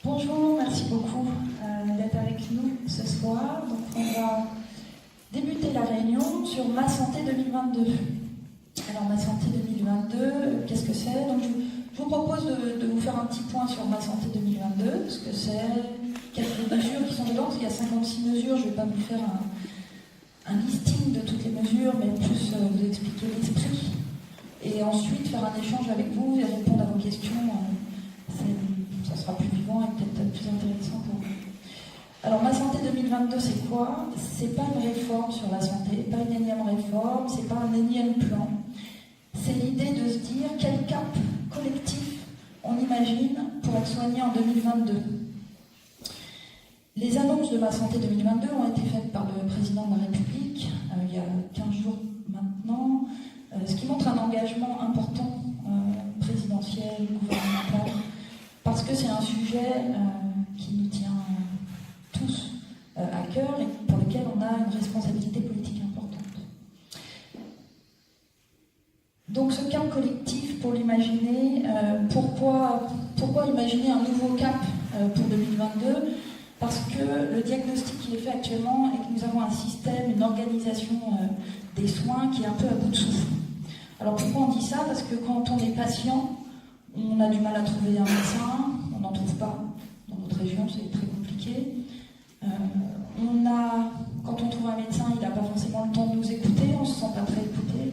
Bonjour, merci beaucoup d'être avec nous ce soir. Donc on va débuter la réunion sur Ma Santé 2022. Alors Ma Santé 2022, qu'est-ce que c'est? Donc je vous propose de vous faire un petit point sur Ma Santé 2022, ce que c'est, quelques mesures qui sont dedans, parce qu'il y a 56 mesures, je ne vais pas vous faire un listing de toutes les mesures, mais plus vous expliquer l'esprit. Et ensuite faire un échange avec vous et répondre à vos questions. Ça sera plus vivant et peut-être plus intéressant pour vous. Alors Ma Santé 2022, c'est quoi? C'est pas une réforme sur la santé, pas une énième réforme, c'est pas un énième plan. C'est l'idée de se dire quel cap collectif on imagine pour être soigné en 2022. Les annonces de Ma Santé 2022 ont été faites par le président de la République il y a 15 jours maintenant, ce qui montre un engagement important présidentiel, gouvernemental, parce que c'est un sujet qui nous tient tous à cœur et pour lequel on a une responsabilité politique importante. Donc ce cap collectif, pour l'imaginer, pourquoi imaginer un nouveau cap pour 2022? Parce que le diagnostic qui est fait actuellement est que nous avons un système, une organisation des soins qui est un peu à bout de souffle. Alors pourquoi on dit ça? Parce que quand on est patient, on a du mal à trouver un médecin, on n'en trouve pas. Dans notre région, c'est très compliqué. Quand on trouve un médecin, il n'a pas forcément le temps de nous écouter, on ne se sent pas très écouté.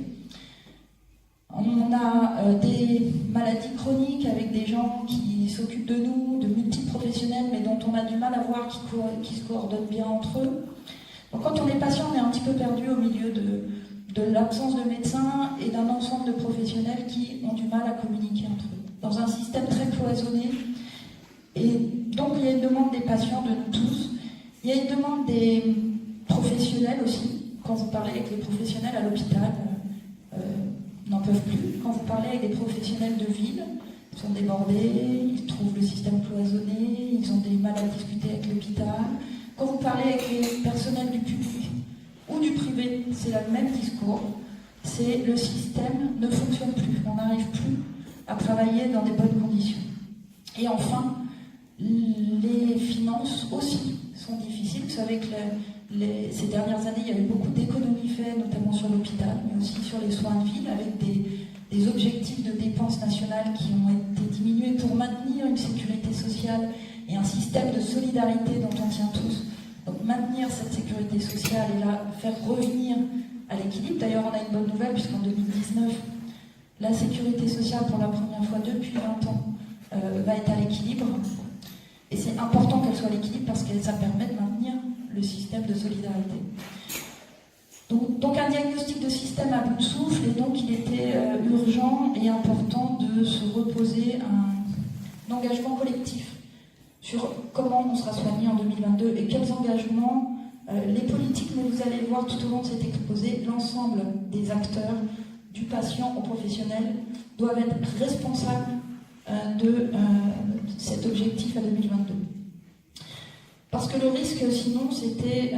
On a des maladies chroniques avec des gens qui s'occupent de nous, de multiprofessionnels, mais dont on a du mal à voir qui se coordonnent bien entre eux. Donc quand on est patient, on est un petit peu perdu au milieu de l'absence de médecins et d'un ensemble de professionnels qui ont du mal à communiquer entre eux. Dans un système très cloisonné. Et donc il y a une demande des patients, de nous tous. Il y a une demande des professionnels aussi. Quand vous parlez avec les professionnels à l'hôpital, n'en peuvent plus. Quand vous parlez avec des professionnels de ville, ils sont débordés, ils trouvent le système cloisonné, ils ont des mal à discuter avec l'hôpital. Quand vous parlez avec les personnels du public ou du privé, c'est le même discours. C'est le système ne fonctionne plus. On n'arrive plus à travailler dans des bonnes conditions. Et enfin, les finances aussi sont difficiles. Vous savez que ces dernières années, il y avait beaucoup d'économies faites, notamment sur l'hôpital, mais aussi sur les soins de ville, avec des objectifs de dépenses nationales qui ont été diminués pour maintenir une sécurité sociale et un système de solidarité dont on tient tous. Donc maintenir cette sécurité sociale et la faire revenir à l'équilibre. D'ailleurs, on a une bonne nouvelle, puisqu'en 2019, la sécurité sociale, pour la première fois depuis 20 ans, va être à l'équilibre. Et c'est important qu'elle soit à l'équilibre parce que ça permet de maintenir le système de solidarité. Donc un diagnostic de système à bout de souffle, et donc il était urgent et important de se reposer un engagement collectif sur comment on sera soigné en 2022 et quels engagements les politiques, mais vous allez voir tout au long de cet exposé, l'ensemble des acteurs, du patient au professionnel, doivent être responsables de cet objectif à 2022. Parce que le risque, sinon, c'était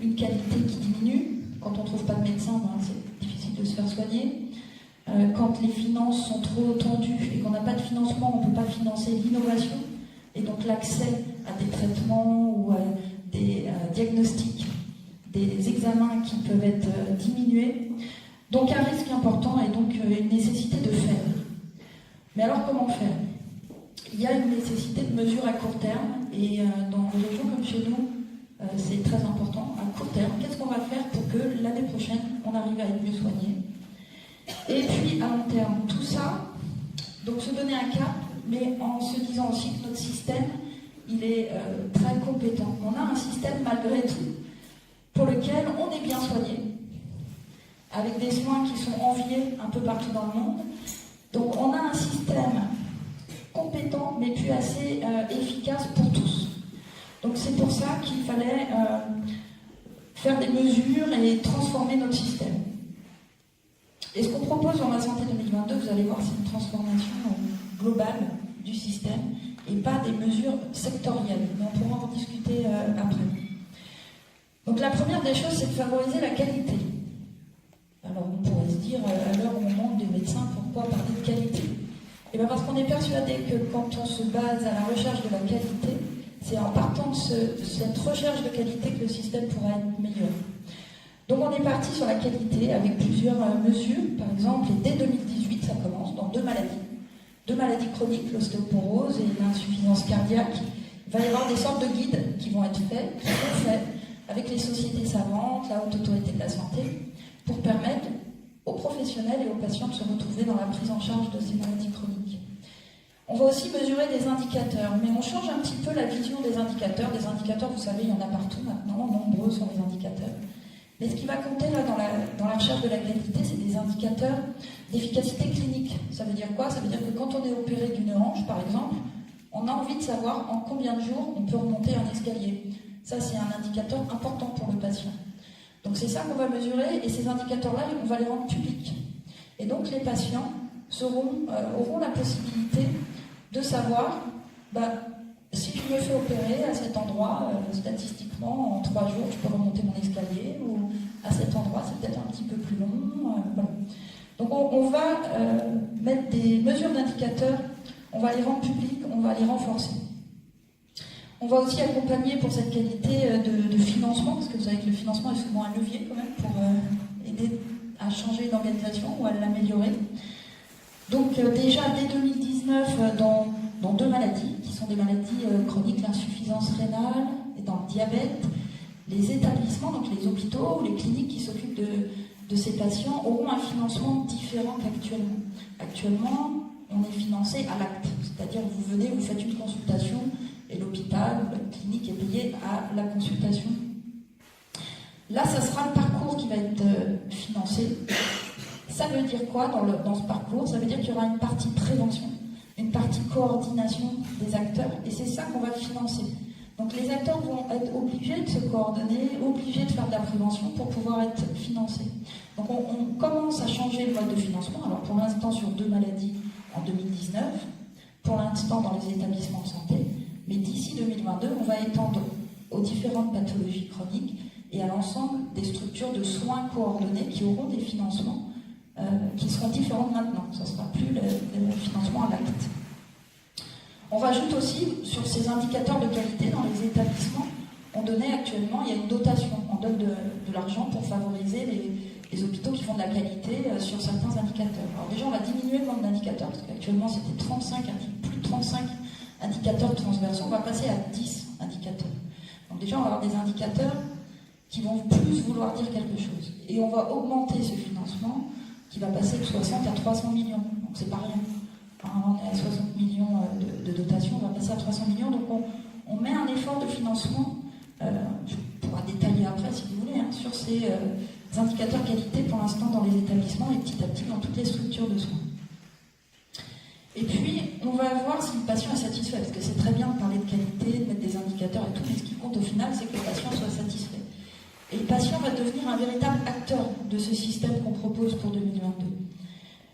une qualité qui diminue. Quand on ne trouve pas de médecin, c'est difficile de se faire soigner. Quand les finances sont trop tendues et qu'on n'a pas de financement, on ne peut pas financer l'innovation. Et donc l'accès à des traitements ou à des diagnostics, des examens qui peuvent être diminués. Donc un risque important et donc une nécessité de faire. Mais alors comment faire? Il y a une nécessité de mesures à court terme et dans les régions comme chez nous, c'est très important. À court terme, qu'est-ce qu'on va faire pour que l'année prochaine, on arrive à être mieux soigné? Et puis à long terme, tout ça, donc se donner un cap, mais en se disant aussi que notre système, il est très compétent. On a un système malgré tout pour lequel on est bien soigné, avec des soins qui sont enviés un peu partout dans le monde. Donc on a un système compétent, mais plus assez efficace pour tous. Donc c'est pour ça qu'il fallait faire des mesures et transformer notre système. Et ce qu'on propose dans Ma Santé 2022, vous allez voir, c'est une transformation globale du système et pas des mesures sectorielles. Mais on pourra en discuter après. Donc la première des choses, c'est de favoriser la qualité. Alors on pourrait se dire, à l'heure où on manque de médecins, pourquoi parler de qualité? Et bien parce qu'on est persuadé que quand on se base à la recherche de la qualité, c'est en partant de cette recherche de qualité que le système pourra être meilleur. Donc on est parti sur la qualité avec plusieurs mesures. Par exemple, et dès 2018, ça commence dans deux maladies chroniques, l'ostéoporose et l'insuffisance cardiaque. Il va y avoir des sortes de guides qui vont être faits, qui sont faits avec les sociétés savantes, la Haute Autorité de la Santé, pour permettre aux professionnels et aux patients de se retrouver dans la prise en charge de ces maladies chroniques. On va aussi mesurer des indicateurs, mais on change un petit peu la vision des indicateurs. Des indicateurs, vous savez, il y en a partout maintenant, nombreux sont les indicateurs. Mais ce qui va compter là dans la recherche de la qualité, c'est des indicateurs d'efficacité clinique. Ça veut dire quoi? Ça veut dire que quand on est opéré d'une hanche, par exemple, on a envie de savoir en combien de jours on peut remonter un escalier. Ça, c'est un indicateur important pour le patient. Donc c'est ça qu'on va mesurer, et ces indicateurs-là, on va les rendre publics. Et donc les patients auront la possibilité de savoir si je me fais opérer à cet endroit, statistiquement, en 3 jours, je peux remonter mon escalier, ou à cet endroit, c'est peut-être un petit peu plus long. Voilà. Donc on va mettre des mesures d'indicateurs, on va les rendre publiques, on va les renforcer. On va aussi accompagner pour cette qualité de financement, parce que vous savez que le financement est souvent un levier quand même pour aider à changer l'organisation ou à l'améliorer. Donc déjà dès 2019, dans 2 maladies, qui sont des maladies chroniques, l'insuffisance rénale et dans le diabète, les établissements, donc les hôpitaux ou les cliniques qui s'occupent de ces patients auront un financement différent qu'actuellement. Actuellement, on est financé à l'acte, c'est-à-dire vous venez, vous faites une consultation et l'hôpital ou la clinique est payé à la consultation. Là, ça sera le parcours qui va être financé. Ça veut dire quoi dans ce parcours? Ça veut dire qu'il y aura une partie prévention, une partie coordination des acteurs, et c'est ça qu'on va financer. Donc les acteurs vont être obligés de se coordonner, obligés de faire de la prévention pour pouvoir être financés. Donc on commence à changer le mode de financement, alors pour l'instant sur 2 maladies en 2019, pour l'instant dans les établissements de santé, mais d'ici 2022, on va étendre aux différentes pathologies chroniques et à l'ensemble des structures de soins coordonnés qui auront des financements qui seront différents de maintenant. Ça ne sera plus le financement à l'acte. On rajoute aussi sur ces indicateurs de qualité dans les établissements, actuellement, il y a une dotation. On donne de l'argent pour favoriser les hôpitaux qui font de la qualité sur certains indicateurs. Alors déjà, on va diminuer le nombre d'indicateurs, parce qu'actuellement c'était plus de 35 indicateurs transversaux, on va passer à 10 indicateurs. Donc déjà, on va avoir des indicateurs qui vont plus vouloir dire quelque chose. Et on va augmenter ce financement qui va passer de 60 à 300 millions. Donc c'est pas rien. On est à 60 millions de dotation, on va passer à 300 millions. Donc on met un effort de financement, je pourrai détailler après si vous voulez, sur ces indicateurs qualité pour l'instant dans les établissements et petit à petit dans toutes les structures de soins. Et puis, on va voir si le patient est satisfait, parce que c'est très bien de parler de qualité, de mettre des indicateurs et tout, mais ce qui compte au final, c'est que le patient soit satisfait. Et le patient va devenir un véritable acteur de ce système qu'on propose pour 2022.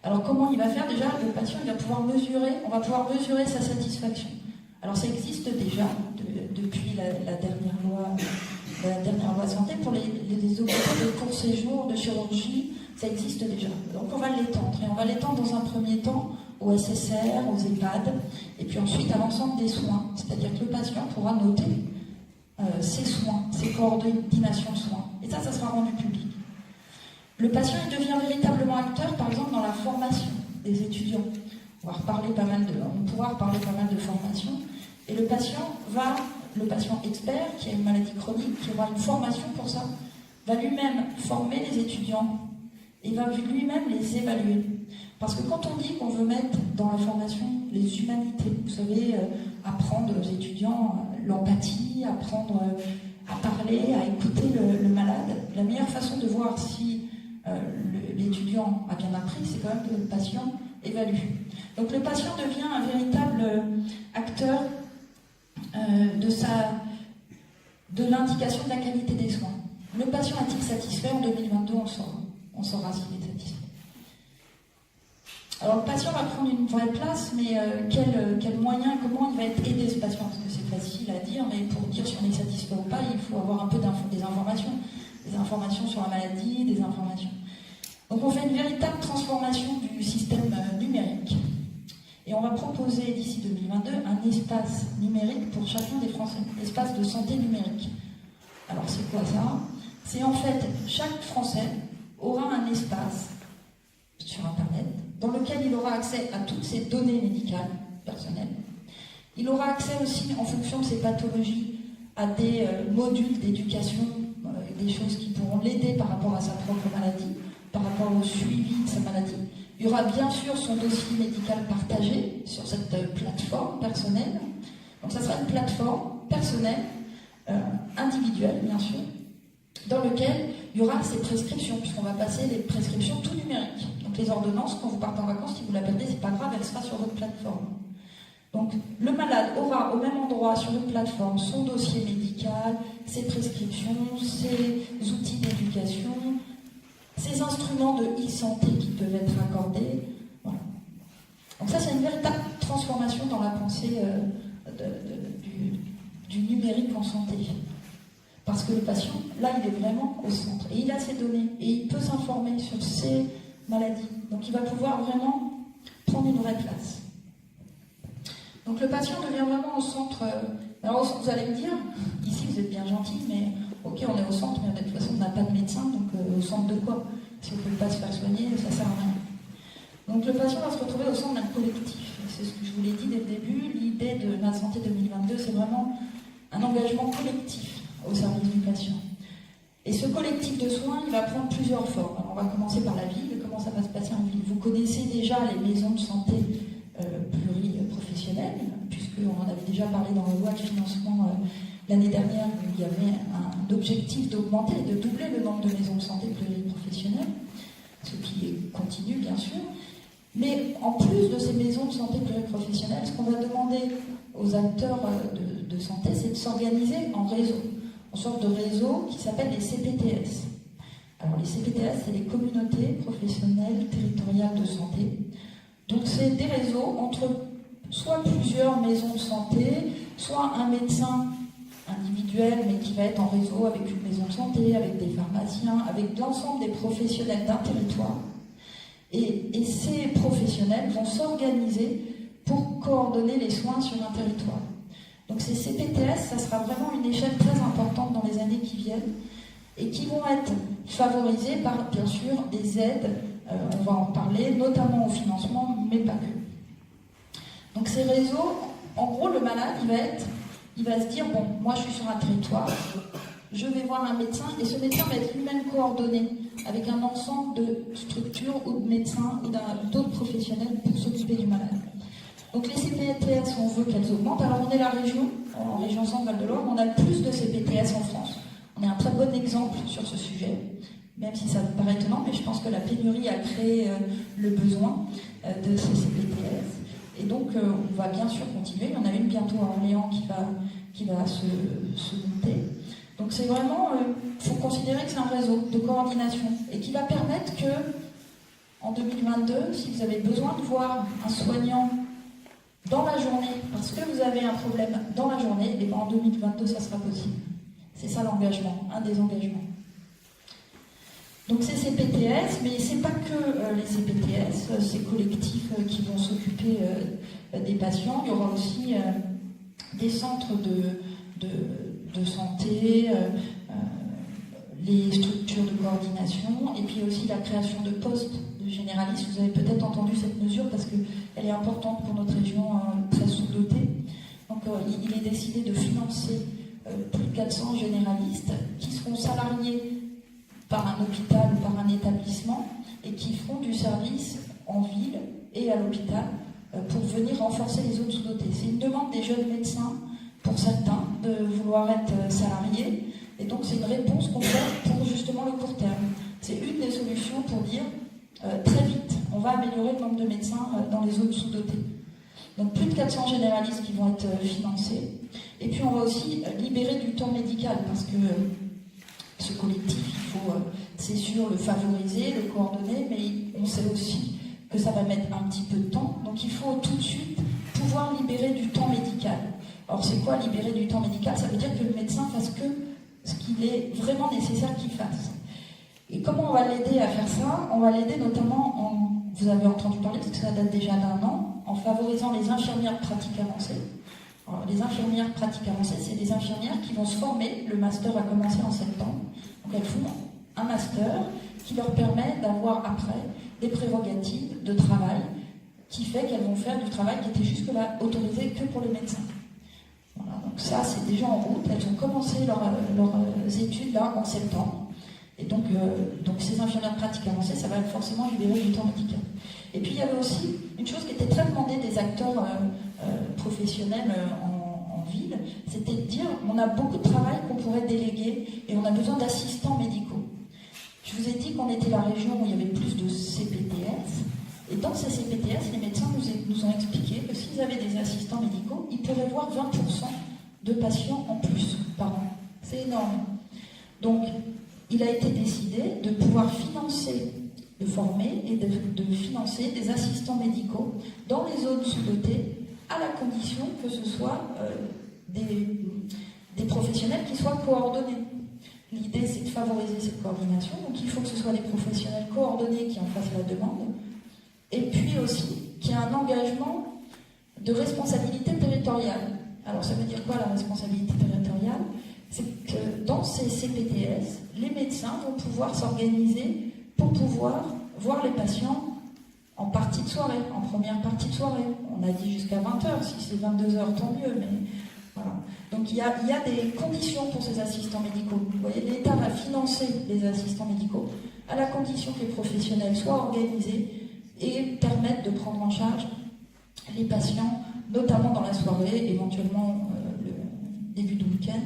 Alors comment il va faire? Déjà, le patient il va pouvoir on va pouvoir mesurer sa satisfaction. Alors ça existe déjà depuis la dernière loi santé pour les hôpitaux de court séjour, de chirurgie, ça existe déjà. Donc on va l'étendre, et on va l'étendre dans un premier temps au SSR, aux EHPAD, et puis ensuite à l'ensemble des soins. C'est-à-dire que le patient pourra noter ses soins, ses coordinations de soins. Et ça sera rendu public. Le patient il devient véritablement acteur, par exemple, dans la formation des étudiants. On pourra reparler pas mal de formation. Et le patient expert, qui a une maladie chronique, qui aura une formation pour ça, va lui-même former les étudiants et va lui-même les évaluer. Parce que quand on dit qu'on veut mettre dans la formation les humanités, vous savez, apprendre aux étudiants l'empathie, apprendre à parler, à écouter le malade, la meilleure façon de voir si l'étudiant a bien appris, c'est quand même que le patient évalue. Donc le patient devient un véritable acteur de l'indication de la qualité des soins. Le patient est-il satisfait? En 2022, on saura s'il est satisfait. Alors le patient va prendre une vraie place, mais quel moyen, comment il va être aidé ce patient? Parce que c'est facile à dire, mais pour dire si on est satisfait ou pas, il faut avoir un peu des informations sur la maladie, des informations. Donc on fait une véritable transformation du système numérique. Et on va proposer d'ici 2022 un espace numérique pour chacun des Français, espace de santé numérique. Alors c'est quoi ça? C'est en fait, chaque Français aura un espace sur Internet dans lequel il aura accès à toutes ses données médicales personnelles. Il aura accès aussi, en fonction de ses pathologies, à des modules d'éducation, des choses qui pourront l'aider par rapport à sa propre maladie, par rapport au suivi de sa maladie. Il y aura bien sûr son dossier médical partagé sur cette plateforme personnelle. Donc ça sera une plateforme personnelle, individuelle bien sûr, dans lequel il y aura ses prescriptions, puisqu'on va passer les prescriptions tout numériques. Donc les ordonnances, quand vous partez en vacances, si vous la perdez, c'est pas grave, elle sera sur votre plateforme. Donc le malade aura au même endroit sur une plateforme son dossier médical, ses prescriptions, ses outils d'éducation, ses instruments de e-santé qui peuvent être accordés. Voilà. Donc ça c'est une véritable transformation dans la pensée du numérique en santé. Parce que le patient, là, il est vraiment au centre. Et il a ses données. Et il peut s'informer sur ses maladies. Donc il va pouvoir vraiment prendre une vraie place. Donc le patient devient vraiment au centre. Alors vous allez me dire, ici vous êtes bien gentil, mais ok, on est au centre, mais de toute façon on n'a pas de médecin, donc au centre de quoi? Si on ne peut pas se faire soigner, ça ne sert à rien. Donc le patient va se retrouver au centre d'un collectif. C'est ce que je vous l'ai dit dès le début. L'idée de Ma Santé 2022, c'est vraiment un engagement collectif au service du patient. Et ce collectif de soins, il va prendre plusieurs formes. Alors, on va commencer par la ville. Comment ça va se passer en ville? Vous connaissez déjà les maisons de santé pluriprofessionnelles, puisqu'on en avait déjà parlé dans la loi de financement l'année dernière, où il y avait un objectif d'augmenter et de doubler le nombre de maisons de santé pluriprofessionnelles, ce qui continue bien sûr. Mais en plus de ces maisons de santé pluriprofessionnelles, ce qu'on va demander aux acteurs de santé, c'est de s'organiser en réseau, en sorte de réseau qui s'appelle les CPTS. Alors les CPTS, c'est les communautés professionnelles territoriales de santé. Donc c'est des réseaux entre soit plusieurs maisons de santé, soit un médecin individuel, mais qui va être en réseau avec une maison de santé, avec des pharmaciens, avec l'ensemble des professionnels d'un territoire. Et ces professionnels vont s'organiser pour coordonner les soins sur un territoire. Donc ces CPTS, ça sera vraiment une échelle très importante dans les années qui viennent et qui vont être favorisées par, bien sûr, des aides, on va en parler, notamment au financement, mais pas que. Donc ces réseaux, en gros, le malade, il va se dire, bon, moi je suis sur un territoire, je vais voir un médecin, et ce médecin va être lui-même coordonné avec un ensemble de structures ou de médecins ou d'autres professionnels pour s'occuper du malade. Donc les CPTS, on veut qu'elles augmentent. Alors on est la région, en région Centre-Val-de-Loire, on a le plus de CPTS en France. On est un très bon exemple sur ce sujet, même si ça vous paraît étonnant, mais je pense que la pénurie a créé le besoin de ces CPTS. Et donc on va bien sûr continuer. Il y en a une bientôt à Orléans qui va se monter. Donc c'est vraiment, il faut considérer que c'est un réseau de coordination et qui va permettre que, en 2022, si vous avez besoin de voir un soignant dans la journée, parce que vous avez un problème dans la journée, et bien en 2022, ça sera possible. C'est ça l'engagement, un des engagements. Donc c'est CPTS, mais c'est pas que les CPTS, ces collectifs qui vont s'occuper des patients. Il y aura aussi des centres de santé, les structures de coordination, et puis aussi la création de postes de généralistes. Vous avez peut-être entendu cette mesure parce qu'elle est importante pour notre région très sous-dotée. Donc il est décidé de financer plus de 400 généralistes qui seront salariés par un hôpital ou par un établissement et qui feront du service en ville et à l'hôpital pour venir renforcer les zones sous-dotées. C'est une demande des jeunes médecins, pour certains, de vouloir être salariés, et donc c'est une réponse qu'on fait pour justement le court terme. C'est une des solutions pour dire très vite, on va améliorer le nombre de médecins dans les zones sous-dotées. Donc plus de 400 généralistes qui vont être financés, et puis on va aussi libérer du temps médical, parce que ce collectif, il faut, c'est sûr, le favoriser, le coordonner, mais on sait aussi que ça va mettre un petit peu de temps, donc il faut tout de suite pouvoir libérer du temps médical. Alors c'est quoi libérer du temps médical? Ça veut dire que le médecin fasse que ce qu'il est vraiment nécessaire qu'il fasse. Et comment on va l'aider à faire ça? On va l'aider notamment vous avez entendu parler, parce que ça date déjà d'1 an, en favorisant les infirmières pratiques avancées. Alors, les infirmières pratiques avancées, c'est des infirmières qui vont se former. Le master a commencé en septembre. Donc elles font un master qui leur permet d'avoir après des prérogatives de travail qui fait qu'elles vont faire du travail qui était jusque-là autorisé que pour les médecins. Voilà, donc ça, c'est déjà en route. Elles ont commencé leurs études là en septembre. Et donc ces infirmières pratiques avancées, ça va forcément libérer du temps médical. Et puis il y avait aussi une chose qui était très demandée des acteurs professionnels en ville, c'était de dire on a beaucoup de travail qu'on pourrait déléguer et on a besoin d'assistants médicaux. Je vous ai dit qu'on était la région où il y avait plus de CPTS. Et dans ces CPTS, les médecins nous ont expliqué que s'ils avaient des assistants médicaux, ils pourraient voir 20% de patients en plus par an. C'est énorme. Donc, il a été décidé de pouvoir financer, de former et de financer des assistants médicaux dans les zones sous-dotées, à la condition que ce soit des professionnels qui soient coordonnés. L'idée, c'est de favoriser cette coordination. Donc, il faut que ce soit des professionnels coordonnés qui en fassent la demande. Et puis aussi qu'il y ait un engagement de responsabilité territoriale. Alors ça veut dire quoi la responsabilité territoriale? C'est que dans ces CPTS, les médecins vont pouvoir s'organiser pour pouvoir voir les patients en partie de soirée, en première partie de soirée. On a dit jusqu'à 20h, si c'est 22h, tant mieux, mais voilà. Donc il y a des conditions pour ces assistants médicaux. Vous voyez, l'État va financer les assistants médicaux à la condition que les professionnels soient organisés et permettre de prendre en charge les patients, notamment dans la soirée, éventuellement le début de week-end,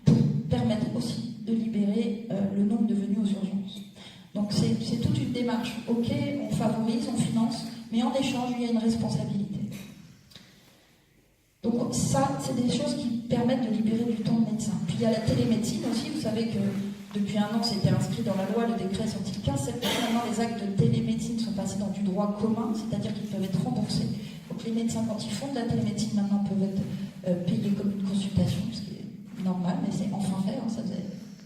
pour permettre aussi de libérer le nombre de venues aux urgences. Donc c'est toute une démarche. Ok, on favorise, on finance, mais en échange, il y a une responsabilité. Donc ça, c'est des choses qui permettent de libérer du temps de médecin. Puis il y a la télémédecine aussi, vous savez que depuis un an, c'était inscrit dans la loi, le décret est sorti le 15 septembre. Maintenant, les actes de télémédecine sont passés dans du droit commun, c'est-à-dire qu'ils peuvent être remboursés. Donc les médecins, quand ils font de la télémédecine, maintenant peuvent être payés comme une consultation, ce qui est normal, mais c'est enfin fait. Ça faisait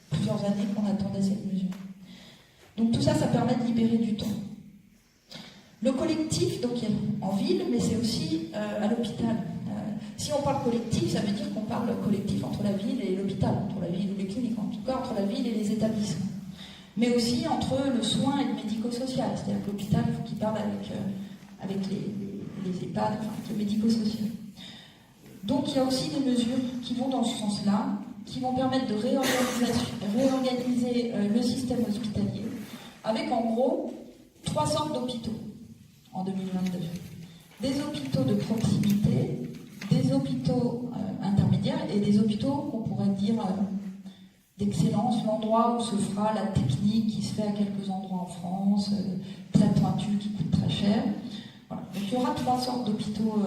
plusieurs années qu'on attendait cette mesure. Donc tout ça, ça permet de libérer du temps. Le collectif, donc en ville, mais c'est aussi à l'hôpital. Si on parle collectif, ça veut dire qu'on parle collectif entre la ville et l'hôpital, entre la ville ou les cliniques, en tout cas entre la ville et les établissements. Mais aussi entre le soin et le médico-social, c'est-à-dire que l'hôpital, il faut qu'il parle avec les EHPAD, enfin avec le médico-social. Donc il y a aussi des mesures qui vont dans ce sens-là, qui vont permettre de réorganiser le système hospitalier, avec en gros 3 sortes d'hôpitaux en 2022. Des hôpitaux de proximité, des hôpitaux intermédiaires et des hôpitaux qu'on pourrait dire d'excellence, l'endroit où se fera la technique qui se fait à quelques endroits en France, très pointue, qui coûte très cher. Voilà. Donc il y aura 3 sortes d'hôpitaux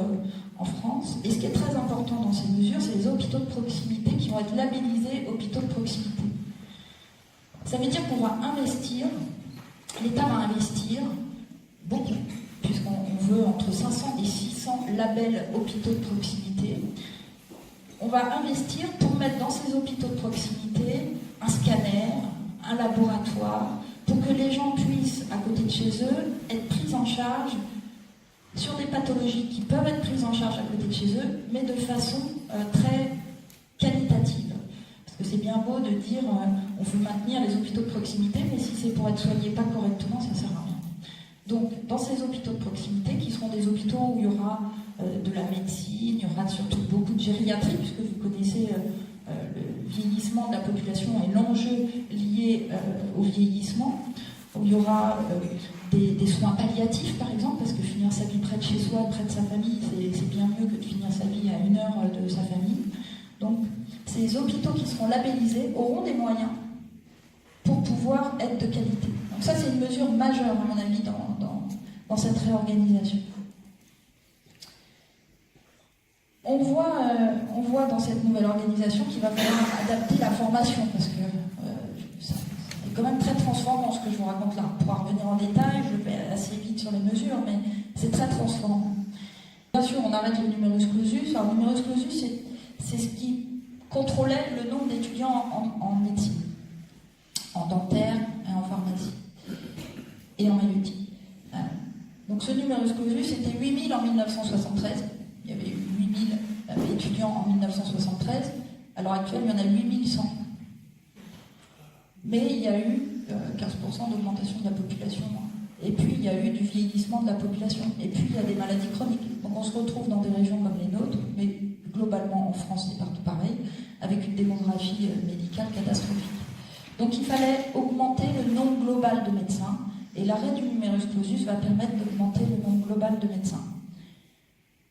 en France. Et ce qui est très important dans ces mesures, c'est les hôpitaux de proximité qui vont être labellisés hôpitaux de proximité. Ça veut dire qu'on va investir, l'État va investir beaucoup, puisqu'on veut entre 500 et 600 labels hôpitaux de proximité. On va investir pour mettre dans ces hôpitaux de proximité un scanner, un laboratoire, pour que les gens puissent, à côté de chez eux, être pris en charge sur des pathologies qui peuvent être prises en charge à côté de chez eux, mais de façon très qualitative. Parce que c'est bien beau de dire on veut maintenir les hôpitaux de proximité, mais si c'est pour être soigné pas correctement, ça ne sert à rien. Donc, dans ces hôpitaux de proximité, qui seront des hôpitaux où il y aura de la médecine, il y aura surtout beaucoup de gériatrie, puisque vous connaissez le vieillissement de la population et l'enjeu lié au vieillissement, où il y aura des soins palliatifs, par exemple, parce que finir sa vie près de chez soi, près de sa famille, c'est bien mieux que de finir sa vie à 1 heure de sa famille. Donc, ces hôpitaux qui seront labellisés auront des moyens pour pouvoir être de qualité. Donc ça, c'est une mesure majeure, à mon avis, dans cette réorganisation. On voit dans cette nouvelle organisation qu'il va falloir adapter la formation, parce que c'est quand même très transformant ce que je vous raconte là. On pourra revenir en détail, je vais assez vite sur les mesures, mais c'est très transformant. Bien sûr, on arrête le numerus clausus. Alors, le numerus clausus, c'est ce qui contrôlait le nombre d'étudiants en médecine, en dentaire et en pharmacie, et en maïeutique. Donc ce numéro numerus clausus, c'était 8000 en 1973. Il y avait eu 8000 étudiants en 1973. À l'heure actuelle, il y en a 8100. Mais il y a eu 15% d'augmentation de la population. Et puis, il y a eu du vieillissement de la population. Et puis, il y a des maladies chroniques. Donc, on se retrouve dans des régions comme les nôtres, mais globalement en France, c'est partout pareil, avec une démographie médicale catastrophique. Donc, il fallait augmenter le nombre global de médecins. Et l'arrêt du numerus clausus va permettre d'augmenter le nombre global de médecins.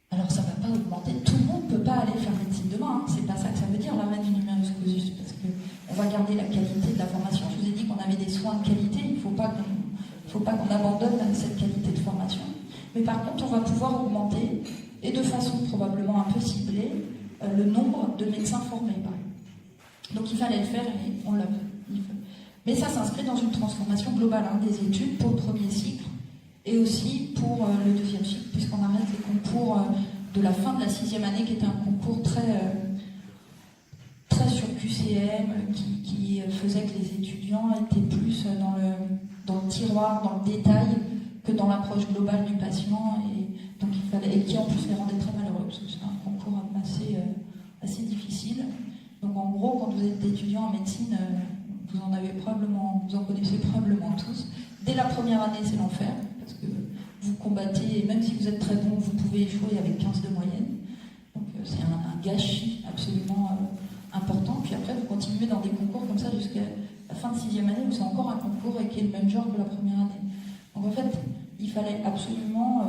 Alors, ça ne va pas augmenter. Tout le monde ne peut pas aller faire médecine demain. Hein. C'est pas ça que ça veut dire, l'arrêt du numerus clausus, parce qu'on va garder la qualité de la formation. Je vous ai dit qu'on avait des soins de qualité. Il ne faut pas qu'on abandonne cette qualité de formation. Mais par contre, on va pouvoir augmenter, et de façon probablement un peu ciblée, le nombre de médecins formés. Donc, il fallait le faire et on l'a fait. Mais ça s'inscrit dans une transformation globale des études pour le premier cycle et aussi pour le deuxième cycle, puisqu'on arrête les concours de la fin de la 6e année, qui était un concours très sur QCM, qui faisait que les étudiants étaient plus dans le tiroir, dans le détail, que dans l'approche globale du patient, et qui en plus les rendait très malheureux, parce que c'est un concours assez difficile. Donc en gros, quand vous êtes étudiant en médecine, vous en connaissez probablement tous. Dès la première année, c'est l'enfer, parce que vous combattez, et même si vous êtes très bon, vous pouvez échouer avec 15 de moyenne. Donc c'est un gâchis absolument important. Puis après, vous continuez dans des concours comme ça jusqu'à la fin de 6e année, où c'est encore un concours et qui est le même genre que la première année. Donc en fait, il fallait absolument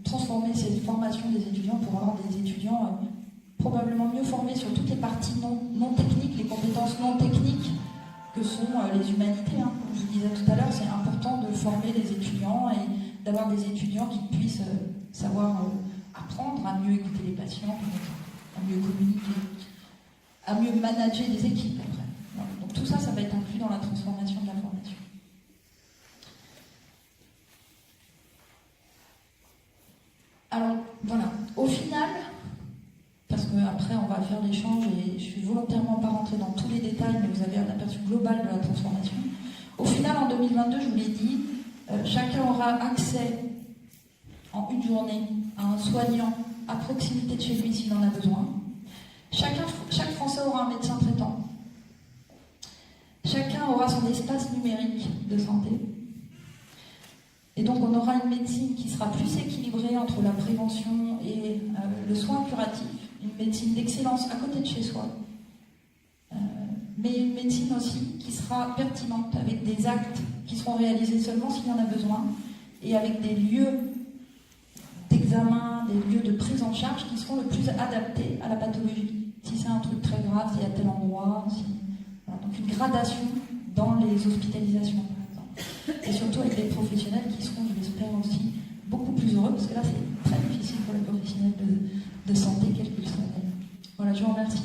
transformer cette formation des étudiants pour avoir des étudiants probablement mieux formés sur toutes les parties non techniques, les compétences non techniques, que sont les humanités. Comme je vous disais tout à l'heure, c'est important de former les étudiants et d'avoir des étudiants qui puissent savoir apprendre à mieux écouter les patients, à mieux communiquer, à mieux manager des équipes après. Voilà. Donc tout ça, ça va être inclus dans la transformation de la formation. Alors voilà, au final, parce qu'après on va faire l'échange et je suis volontairement pas rentrée dans tous les détails, mais vous avez un aperçu global de la transformation. Au final, en 2022, je vous l'ai dit, chacun aura accès en une journée à un soignant à proximité de chez lui s'il en a besoin. Chaque Français aura un médecin traitant. Chacun aura son espace numérique de santé. Et donc on aura une médecine qui sera plus équilibrée entre la prévention et le soin curatif. Une médecine d'excellence à côté de chez soi, mais une médecine aussi qui sera pertinente, avec des actes qui seront réalisés seulement s'il y en a besoin, et avec des lieux d'examen, des lieux de prise en charge qui seront le plus adaptés à la pathologie. Si c'est un truc très grave, c'est à tel endroit, voilà. Donc une gradation dans les hospitalisations, par exemple. Et surtout avec des professionnels qui seront, je l'espère aussi, beaucoup plus heureux, parce que là c'est très difficile pour les professionnels de santé, quels qu'ils soient. Voilà, je vous remercie.